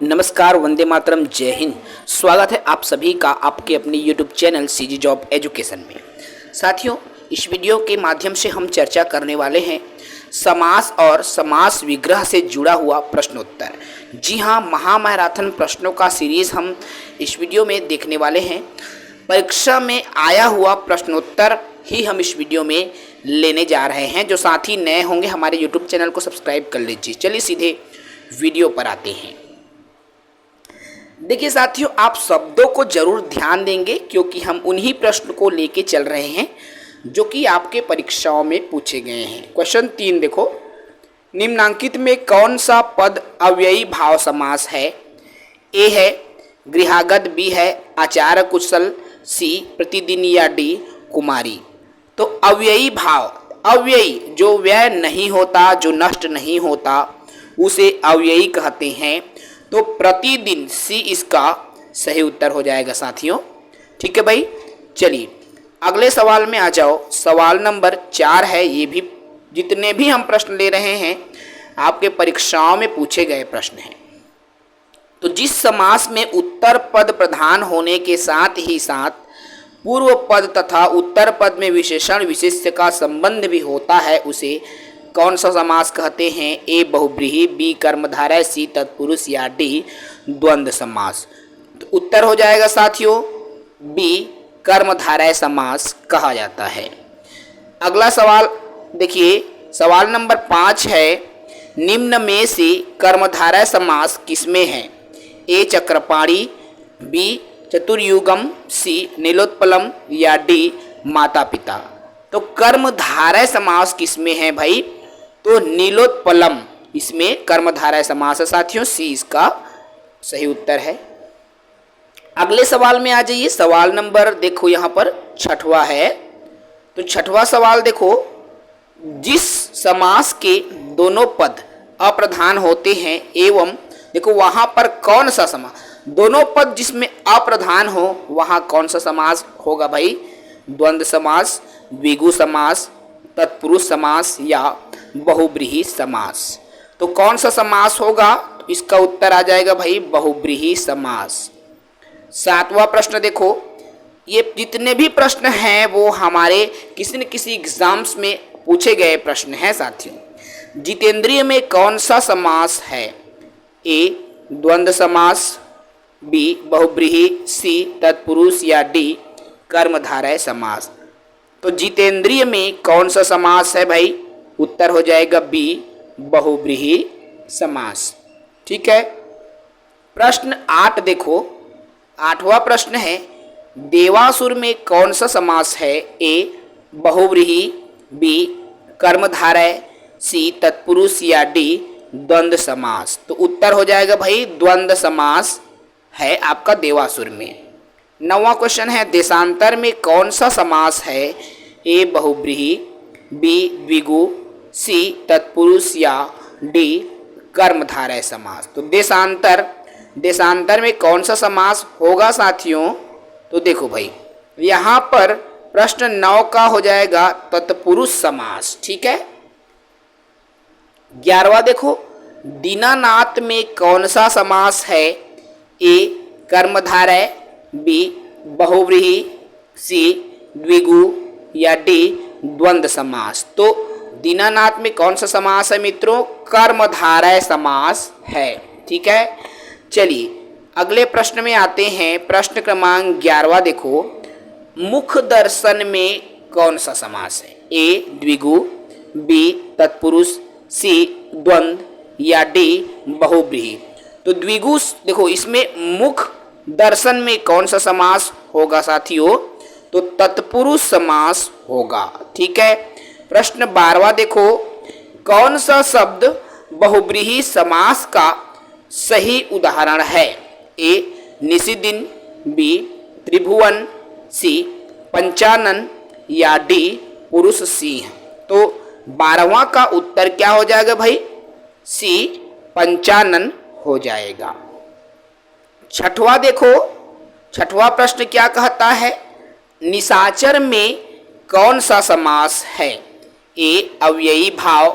नमस्कार, वंदे मातरम, जय हिंद। स्वागत है आप सभी का आपके अपने YouTube channel CG job education में। साथियों, इस वीडियो के माध्यम से हम चर्चा करने वाले हैं समास और समास विग्रह से जुड़ा हुआ प्रश्नोत्तर। जी हाँ, महामैराथन प्रश्नों का सीरीज हम इस वीडियो में देखने वाले हैं। परीक्षा में आया हुआ प्रश्नोत्तर ही हम इस वीडियो में लेने जा रहे हैं। जो साथी नए होंगे हमारे यूट्यूब चैनल को सब्सक्राइब कर लीजिए। चलिए सीधे वीडियो पर आते हैं। देखिए साथियों, आप शब्दों को जरूर ध्यान देंगे क्योंकि हम उन्हीं प्रश्न को लेके चल रहे हैं जो कि आपके परीक्षाओं में पूछे गए हैं। क्वेश्चन 3 देखो, निम्नांकित में कौन सा पद अव्ययी भाव समास है? ए है गृहागत, बी है आचार कुशल, सी प्रतिदिन या डी कुमारी। तो अव्ययी भाव, अव्ययी जो व्यय नहीं होता, जो नष्ट नहीं होता, उसे अव्ययी कहते हैं। तो प्रतिदिन सी इसका सही उत्तर हो जाएगा साथियों। ठीक है भाई, चलिए अगले सवाल में आ जाओ। सवाल नंबर 4 है। ये भी जितने भी हम प्रश्न ले रहे हैं आपके परीक्षाओं में पूछे गए प्रश्न हैं। तो जिस समास में उत्तर पद प्रधान होने के साथ ही साथ पूर्व पद तथा उत्तर पद में विशेषण विशेष्य का संबंध भी होता है, उसे कौन सा समास कहते हैं? ए बहुब्रीहि, बी कर्मधारय, सी तत्पुरुष या डी द्वंद्व समास। तो उत्तर हो जाएगा साथियों बी कर्मधारय समास कहा जाता है। अगला सवाल देखिए, सवाल नंबर 5 है। निम्न में से कर्मधारय समास किसमें है? ए चक्रपाणी, बी चतुर्युगम, सी नीलोत्पलम या डी माता पिता। तो कर्मधारय समास किसमें है भाई? तो नीलोत्पलम इसमें कर्मधारय समास है साथियों। सी इसका सही उत्तर है। अगले सवाल में आ जाइए। सवाल नंबर देखो यहाँ पर 6वां है। तो 6वां सवाल देखो, जिस समास के दोनों पद अप्रधान होते हैं एवं देखो वहां पर कौन सा समास, दोनों पद जिसमें अप्रधान हो वहां कौन सा समास होगा भाई? द्वंद्व समास, द्विगु समास, तत्पुरुष समास या बहुब्रीहि समास। तो कौन सा समास होगा? तो इसका उत्तर आ जाएगा भाई बहुब्रीहि समास। 7वां प्रश्न देखो, ये जितने भी प्रश्न हैं वो हमारे किसी न किसी एग्जाम्स में पूछे गए प्रश्न हैं साथियों। जितेंद्रिय में कौन सा समास है? ए द्वंद्व समास, बी बहुब्रीहि, सी तत्पुरुष या डी कर्मधारय समास। तो जितेंद्रिय में कौन सा समास है भाई? उत्तर हो जाएगा बी बहुब्रीहि समास। ठीक है। प्रश्न 8 देखो, 8वां प्रश्न है। देवासुर में कौन सा समास है? ए बहुब्रीहि, बी कर्मधारय, सी तत्पुरुष या डी द्वंद्व समास। तो उत्तर हो जाएगा भाई द्वंद्व समास है आपका देवासुर में। 9वां क्वेश्चन है। देशांतर में कौन सा समास है? ए बहुब्रीहि, बी द्विगु, सी तत्पुरुष या डी कर्मधारय समास। तो देशांतर में कौन सा समास होगा साथियों? तो देखो भाई, यहाँ पर प्रश्न 9 का हो जाएगा तत्पुरुष समास। ठीक है। 11वां देखो, दीनानाथ में कौन सा समास है? ए कर्मधारय, बी बहुव्रीहि, सी द्विगु या डी द्वंद्व समास। तो दीनानाथ में कौन सा समास है मित्रों? कर्मधारय समास है। ठीक है। चलिए अगले प्रश्न में आते हैं। प्रश्न क्रमांक 11वां देखो, मुख दर्शन में कौन सा समास है? ए द्विगु, बी तत्पुरुष, सी द्वंद्व या डी बहुव्रीहि। तो द्विगु देखो, इसमें मुख दर्शन में कौन सा समास होगा साथियों? तो तत्पुरुष समास होगा। ठीक है। प्रश्न 12वां देखो, कौन सा शब्द बहुब्रीहि समास का सही उदाहरण है? ए निशिदिन, बी त्रिभुवन, सी पंचानन या डी पुरुष सिंह। तो 12वां का उत्तर क्या हो जाएगा भाई? सी पंचानन हो जाएगा। 6वां देखो, 6वां प्रश्न क्या कहता है? निशाचर में कौन सा समास है? ए अव्ययी भाव,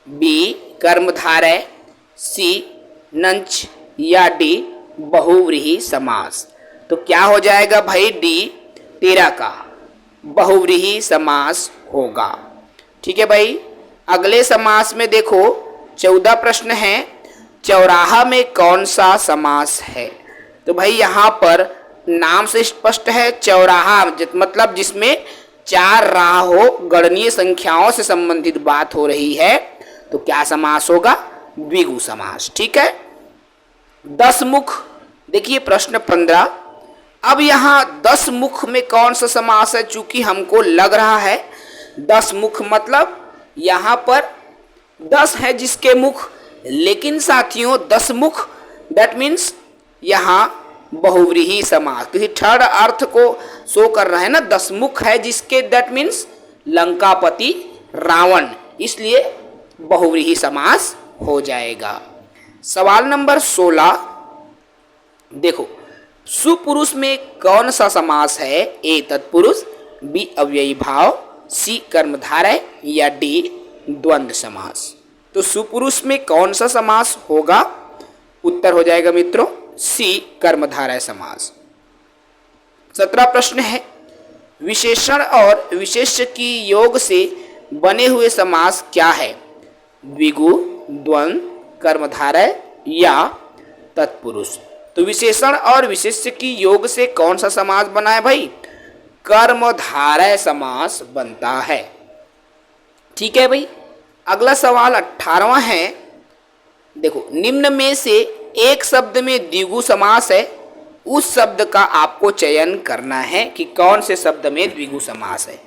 बी कर्मधारय, सी नंच या डी बहुव्रीहि समास? तो क्या हो जाएगा भाई? डी 13 का बहुव्रीहि समास होगा। ठीक है भाई। अगले समास में देखो 14 प्रश्न है, चौराहा में कौन सा समास है? तो भाई यहाँ पर नाम से स्पष्ट है, चौराहा मतलब जिसमें 4 राह हो, गणनीय संख्याओं से संबंधित बात हो रही है, तो क्या समास होगा? द्विगु समास। ठीक है। 10 मुख, देखिए प्रश्न 15। अब यहाँ 10 मुख में कौन सा समास है? चूंकि हमको लग रहा है 10 मुख मतलब यहाँ पर 10 है जिसके मुख, लेकिन साथियों 10 मुख दैट मीन्स यहाँ बहुव्रीहि समास, किसी थर्ड अर्थ को शो कर रहा है ना। 10 मुख है जिसके, दैट मीन्स लंकापति रावण, इसलिए बहुव्रीहि समास हो जाएगा। सवाल नंबर 16 देखो, सुपुरुष में कौन सा समास है? ए तत्पुरुष, बी अव्ययी भाव, सी कर्मधारय या डी द्वंद्व समास? तो सुपुरुष में कौन सा समास होगा? उत्तर हो जाएगा मित्रों सी कर्मधारय समास। 17 प्रश्न है, विशेषण और विशेष्य की योग से बने हुए समास क्या है? द्विगु, द्वंद्व, कर्मधारय या तत्पुरुष? तो विशेषण और विशेष्य की योग से कौन सा समास बना है भाई? कर्मधारय समास बनता है। ठीक है भाई। अगला सवाल 18वां है, देखो निम्न में से एक शब्द में द्विगु समास है, उस शब्द का आपको चयन करना है कि कौन से शब्द में द्विगु समास है।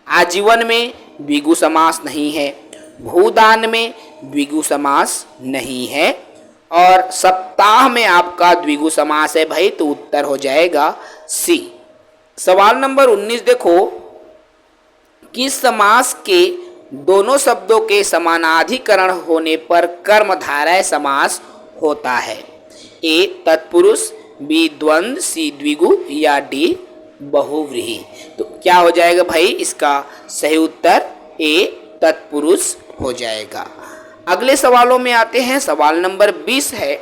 आजीवन में द्विगु समास नहीं है, भूदान में द्विगु समास नहीं है, और सप्ताह में आपका द्विगु समास है भाई, तो उत्तर हो जाएगा सी। सवाल नंबर 19 देखो, किस समास के दोनों शब्दों के समानाधिकरण होने पर कर्मधारय समास होता है? ए तत्पुरुष, बी द्वंद्व, सी द्विगु या डी बहुव्रीहि? तो क्या हो जाएगा भाई? इसका सही उत्तर ए तत्पुरुष हो जाएगा। अगले सवालों में आते हैं। सवाल नंबर 20 है,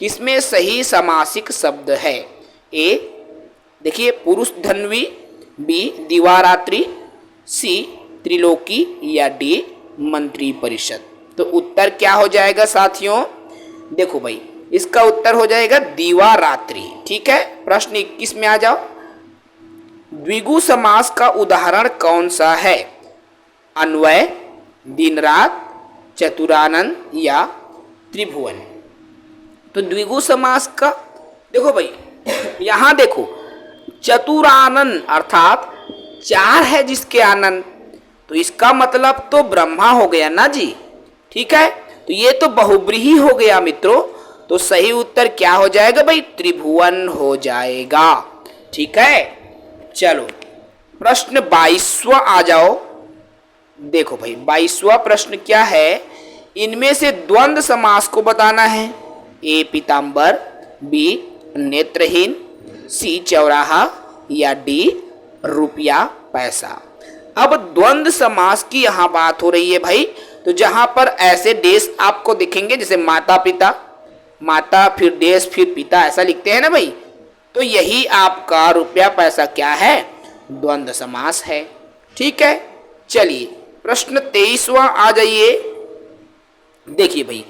किसमें सही समासिक शब्द है? ए देखिए पुरुष धन्वी, बी दिवारात्रि, सी त्रिलोकी या डी मंत्री परिषद? तो उत्तर क्या हो जाएगा साथियों? देखो भाई इसका उत्तर हो जाएगा दिवारात्रि। ठीक है। प्रश्न 21 में आ जाओ, द्विगु समास का उदाहरण कौन सा है? अन्वय, दिन रात, चतुरानंद या त्रिभुवन? तो द्विगु समास का देखो भाई, यहां देखो चतुरानंद अर्थात 4 है जिसके आनंद, तो इसका मतलब तो ब्रह्मा हो गया ना जी। ठीक है। तो ये तो बहुव्रीहि हो गया मित्रों, तो सही उत्तर क्या हो जाएगा भाई? त्रिभुवन हो जाएगा। ठीक है। चलो प्रश्न 22वां आ जाओ। देखो भाई 22वां प्रश्न क्या है? इनमें से द्वंद्व समास को बताना है। ए पीताम्बर, बी नेत्रहीन, सी चौराहा या डी रुपया पैसा? अब द्वंद्व समास की यहाँ बात हो रही है भाई, तो जहां पर ऐसे देश आपको दिखेंगे जैसे माता पिता, माता फिर देश फिर पिता, ऐसा लिखते हैं ना भाई, तो यही आपका रुपया पैसा क्या है? द्वंद्व समास है। ठीक है। चलिए प्रश्न 23वां आ जाइए। देखिए भाई,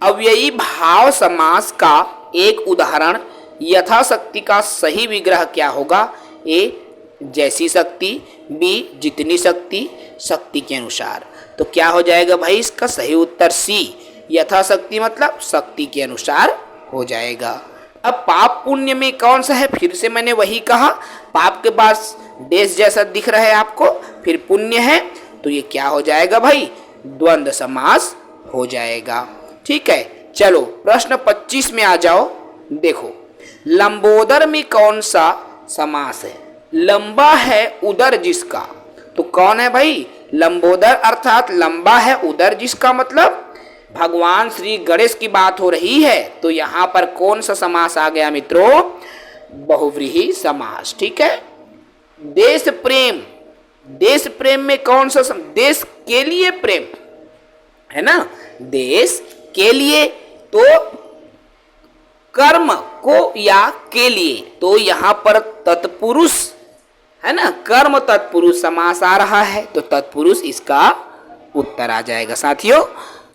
अव्ययी भाव समास का एक उदाहरण यथाशक्ति का सही विग्रह क्या होगा? ए जैसी शक्ति, बी जितनी शक्ति, शक्ति के अनुसार? तो क्या हो जाएगा भाई? इसका सही उत्तर सी, यथाशक्ति मतलब शक्ति के अनुसार हो जाएगा। अब पाप पुण्य में कौन सा है? फिर से मैंने वही कहा, पाप के पास देश जैसा दिख रहा है आपको, फिर पुण्य है, तो ये क्या हो जाएगा भाई? द्वंद्व समास हो जाएगा। ठीक है। चलो प्रश्न 25 में आ जाओ। देखो लंबोदर में कौन सा समास है? लंबा है उदर जिसका, तो कौन है भाई? लंबोदर अर्थात लंबा है उदर जिसका, मतलब भगवान श्री गणेश की बात हो रही है। तो यहाँ पर कौन सा समास आ गया मित्रों? बहुव्रीहि समास। ठीक है। देश प्रेम, देश प्रेम में कौन सा देश के लिए प्रेम है ना, देश के लिए, तो कर्म को या के लिए, तो यहाँ पर तत्पुरुष है ना, कर्म तत्पुरुष समास आ रहा है, तो तत्पुरुष इसका उत्तर आ जाएगा साथियों।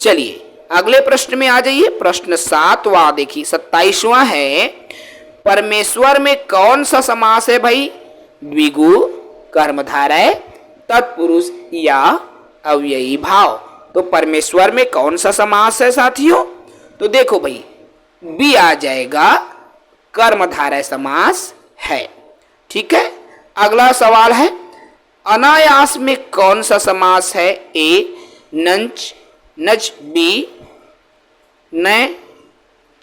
चलिए अगले प्रश्न में आ जाइए। प्रश्न 7वां देखिए, 27वां है, परमेश्वर में कौन सा समास है भाई? द्विगु, कर्मधारय, तत्पुरुष या अव्ययी भाव। तो परमेश्वर में कौन सा समास है साथियों? तो देखो भाई बी आ जाएगा, कर्मधारय समास है। ठीक है, अगला सवाल है, अनायास में कौन सा समास है? ए नंच, नच, बी न,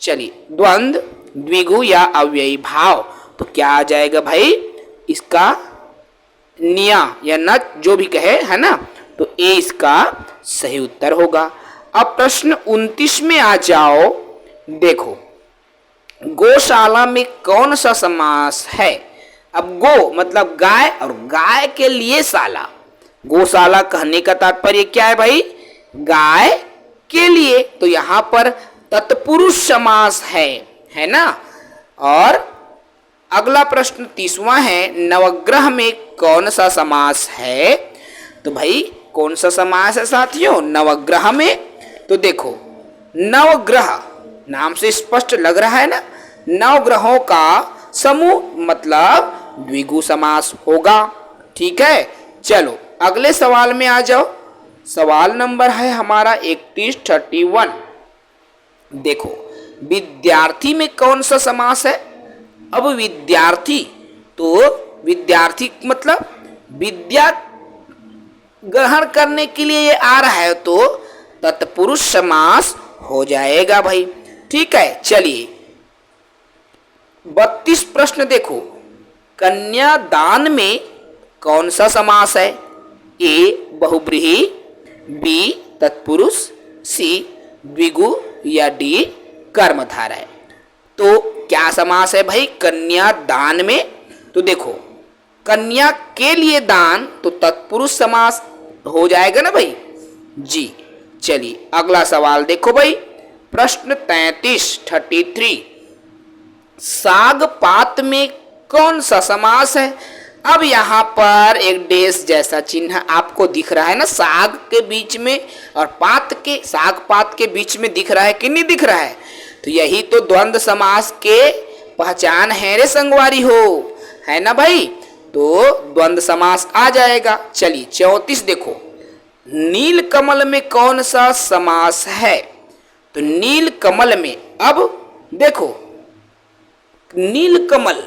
चलिए द्वंद्व, द्विगु या अव्ययी भाव। तो क्या आ जाएगा भाई इसका? निया या नच जो भी कहे है ना, तो ए इसका सही उत्तर होगा। अब प्रश्न 29 में आ जाओ। देखो गौशाला में कौन सा समास है? अब गो मतलब गाय और गाय के लिए शाला। गौशाला कहने का तात्पर्य क्या है भाई? गाय के लिए। तो यहां पर तत्पुरुष समास है ना। और अगला प्रश्न 30वां है, नवग्रह में कौन सा समास है? तो भाई कौन सा समास है साथियों नवग्रह में? तो देखो नवग्रह नाम से स्पष्ट लग रहा है ना, नवग्रहों का समूह मतलब द्विगु समास होगा। ठीक है, चलो अगले सवाल में आ जाओ। सवाल नंबर है हमारा 31। देखो विद्यार्थी में कौन सा समास है? अब विद्यार्थी, तो विद्यार्थी मतलब विद्या ग्रहण करने के लिए ये आ रहा है, तो तत्पुरुष समास हो जाएगा भाई। ठीक है, चलिए 32 प्रश्न देखो, कन्यादान में कौन सा समास है? ए बहुब्रीहि, बी तत्पुरुष, सी द्विगु या डी कर्मधारय। तो क्या समास है भाई कन्यादान में? तो देखो कन्या के लिए दान, तो तत्पुरुष समास हो जाएगा ना भाई जी। चलिए अगला सवाल देखो भाई, प्रश्न 33, साग पात में कौन सा समास है? अब यहाँ पर एक डेश जैसा चिन्ह आपको दिख रहा है ना, साग के बीच में और पात के, साग पात के बीच में दिख रहा है कि नहीं दिख रहा है? तो यही तो द्वंद्व समास के पहचान है रे संगवारी हो, है ना भाई। तो द्वंद्व समास आ जाएगा। चलिए 34 देखो, नील कमल में कौन सा समास है? तो नील कमल में, अब देखो नील कमल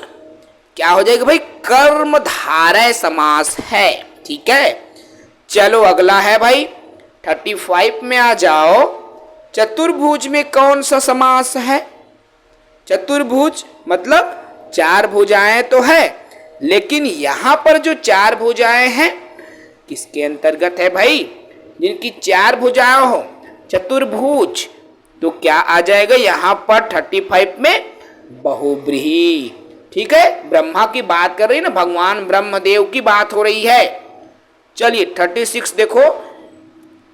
क्या हो जाएगा भाई? कर्मधारय समास है। ठीक है, चलो अगला है भाई 35 में आ जाओ। चतुर्भुज में कौन सा समास है? चतुर्भुज मतलब चार भुजाएं तो है, लेकिन यहां पर जो चार भुजाएं हैं किसके अंतर्गत है भाई? जिनकी चार भुजाएं हो, चतुर्भुज। तो क्या आ जाएगा यहां पर 35 में? बहुब्रीहि। ठीक है, ब्रह्मा की बात कर रही है ना, भगवान ब्रह्मदेव की बात हो रही है। चलिए 36 देखो,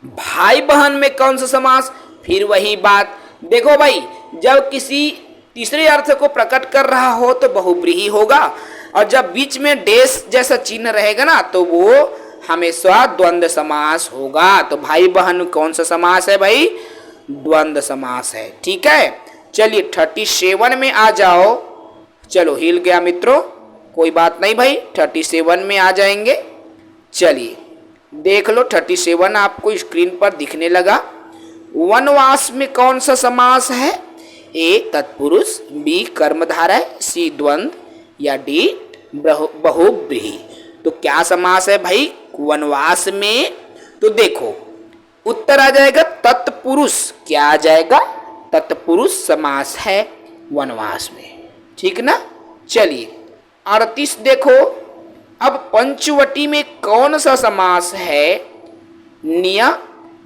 भाई बहन में कौन सा समास? फिर वही बात, देखो भाई जब किसी तीसरे अर्थ को प्रकट कर रहा हो तो बहुब्रीहि होगा, और जब बीच में डेश जैसा चिन्ह रहेगा ना तो वो हमेशा द्वंद्व समास होगा। तो भाई बहन कौन सा समास है भाई? द्वंद्व समास है। ठीक है, चलिए 37 में आ जाओ। चलो हिल गया मित्रों, कोई बात नहीं भाई, 37 में आ जाएंगे। चलिए देख लो 37 आपको स्क्रीन पर दिखने लगा। वनवास में कौन सा समास है? ए तत्पुरुष, बी कर्मधारय, सी द्वंद्व या डी बहुब्रीहि। तो क्या समास है भाई वनवास में? तो देखो उत्तर आ जाएगा तत्पुरुष। क्या आ जाएगा? तत्पुरुष समास है वनवास में। ठीक ना। चलिए 38 देखो, अब पंचवटी में कौन सा समास है? निया,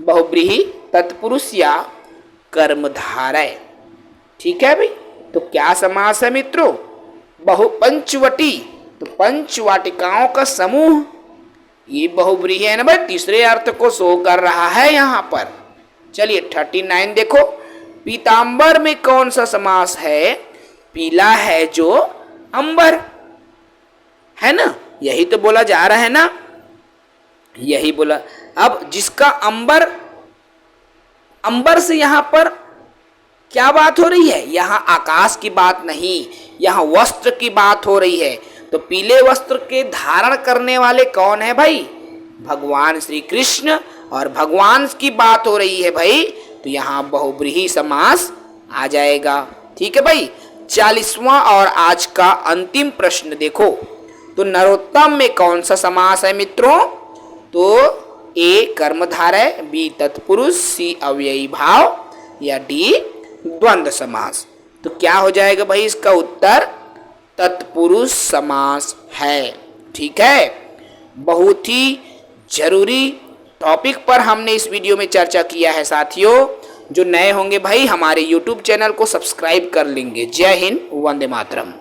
बहुब्रीहि, तत्पुरुष या कर्मधारय। ठीक है भाई, तो क्या समास है मित्रों? पंचवटी, तो पंचवाटिकाओं का समूह, ये बहुब्रीहि है ना भाई, तीसरे अर्थ को शो कर रहा है यहाँ पर। चलिए 39 देखो, पीतांबर में कौन सा समास है? पीला है जो अंबर, है ना, यही तो बोला जा रहा है ना, यही बोला। अब जिसका अंबर, अंबर से यहां पर क्या बात हो रही है, यहां आकाश की बात नहीं, यहां वस्त्र की बात हो रही है। तो पीले वस्त्र के धारण करने वाले कौन है भाई, भगवान श्री कृष्ण, और भगवान की बात हो रही है भाई, तो यहां बहुब्रीहि समास आ जाएगा। ठीक है भाई। 40वां और आज का अंतिम प्रश्न देखो, तो नरोत्तम में कौन सा समास है मित्रों, तो ए कर्मधारय, बी तत्पुरुष, सी अव्ययी भाव, या डी द्वंद्व समास। तो क्या हो जाएगा भाई, इसका उत्तर तत्पुरुष समास है। ठीक है, बहुत ही जरूरी टॉपिक पर हमने इस वीडियो में चर्चा किया है साथियों। जो नए होंगे भाई हमारे YouTube चैनल को सब्सक्राइब कर लेंगे। जय हिंद, वंदे मातरम।